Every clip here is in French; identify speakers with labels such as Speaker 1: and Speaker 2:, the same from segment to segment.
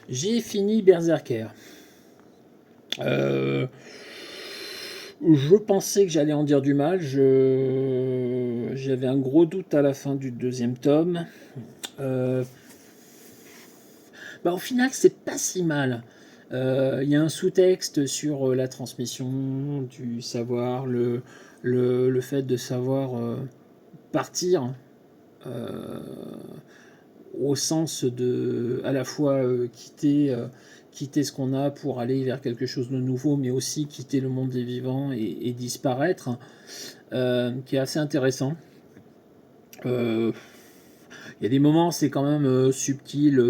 Speaker 1: J'ai fini Berserker. Euh, je pensais que j'allais en dire du mal. J'avais un gros doute à la fin du deuxième tome. Euh, Au final, c'est pas si mal. Il y a un sous-texte sur la transmission du savoir, le fait de savoir partir euh, au sens de à la fois quitter ce qu'on a pour aller vers quelque chose de nouveau, mais aussi quitter le monde des vivants et disparaître, qui est assez intéressant. Euh, Il y a des moments, c'est quand même subtil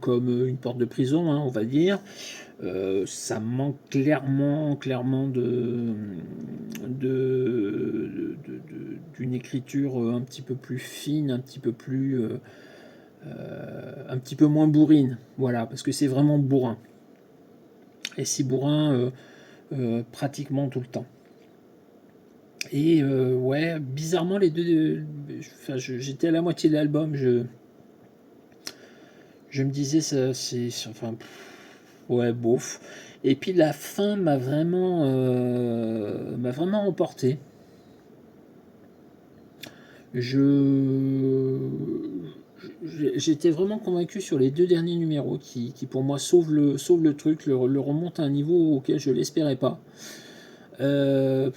Speaker 1: comme une porte de prison, hein, on va dire. Ça manque clairement d'une écriture un petit peu plus fine, un petit peu moins bourrine. Voilà, parce que c'est vraiment bourrin. Et c'est bourrin pratiquement tout le temps. Et ouais, bizarrement, les deux. Enfin, j'étais à la moitié de l'album, je me disais, ça, c'est. Enfin, ouais, bof. Et puis la fin m'a vraiment emporté. Je J'étais vraiment convaincu sur les deux derniers numéros qui pour moi sauvent le truc, le remontent à un niveau auquel je l'espérais pas. Euh,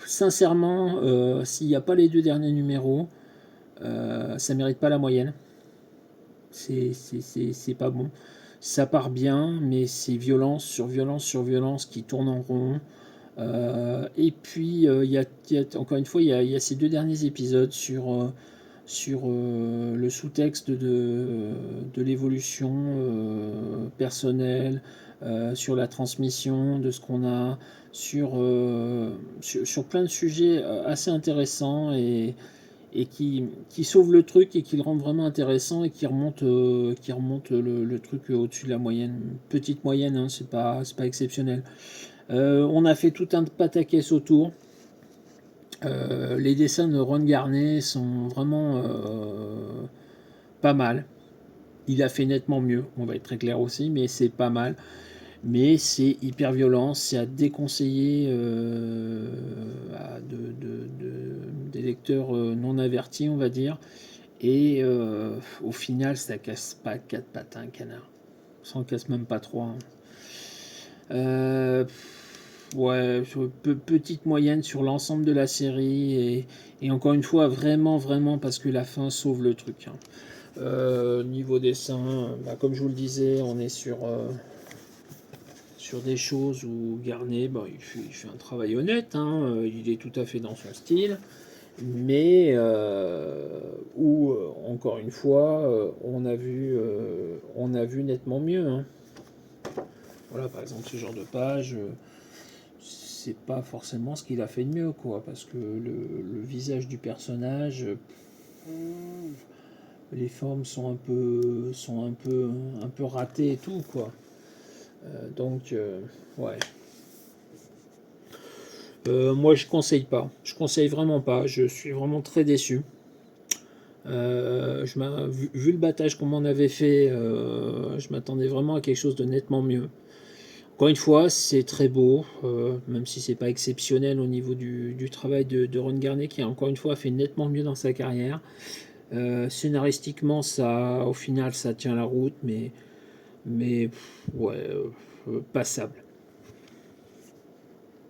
Speaker 1: Sincèrement, s'il n'y a pas les deux derniers numéros, ça mérite pas la moyenne. C'est pas bon. Ça part bien, mais c'est violence sur violence sur violence qui tourne en rond. Et puis, encore une fois, il y a ces deux derniers épisodes sur le sous-texte de l'évolution personnelle, sur la transmission de ce qu'on a, sur plein de sujets assez intéressants et qui sauve le truc et qui le rend vraiment intéressant et qui remonte le truc au-dessus de la moyenne. Petite moyenne, hein, c'est pas exceptionnel. On a fait tout un pataquès autour. Les dessins de Ron Garnet sont vraiment pas mal. Il a fait nettement mieux, on va être très clair aussi, mais c'est pas mal. Mais c'est hyper violent, c'est à déconseiller des lecteurs non avertis, on va dire. Et au final, ça casse pas quatre pattes à un canard. Ça en casse même pas trois, hein. Euh, ouais, petite moyenne sur l'ensemble de la série et encore une fois, vraiment parce que la fin sauve le truc, hein. Niveau dessin, bah, comme je vous le disais, on est sur des choses où Garnet, bah, il fait un travail honnête, hein, il est tout à fait dans son style, mais où, encore une fois, on a vu nettement mieux, hein. Voilà, par exemple, ce genre de page, c'est pas forcément ce qu'il a fait de mieux, quoi, parce que le visage du personnage, les formes un peu ratées et tout, quoi. Donc, ouais. Moi, je conseille pas. Je conseille vraiment pas. Je suis vraiment très déçu. Vu le battage qu'on m'en avait fait, je m'attendais vraiment à quelque chose de nettement mieux. Encore une fois, c'est très beau, même si c'est pas exceptionnel au niveau du travail de Ron Garnet, qui encore une fois fait nettement mieux dans sa carrière. Scénaristiquement, au final, ça tient la route, mais ouais, passable.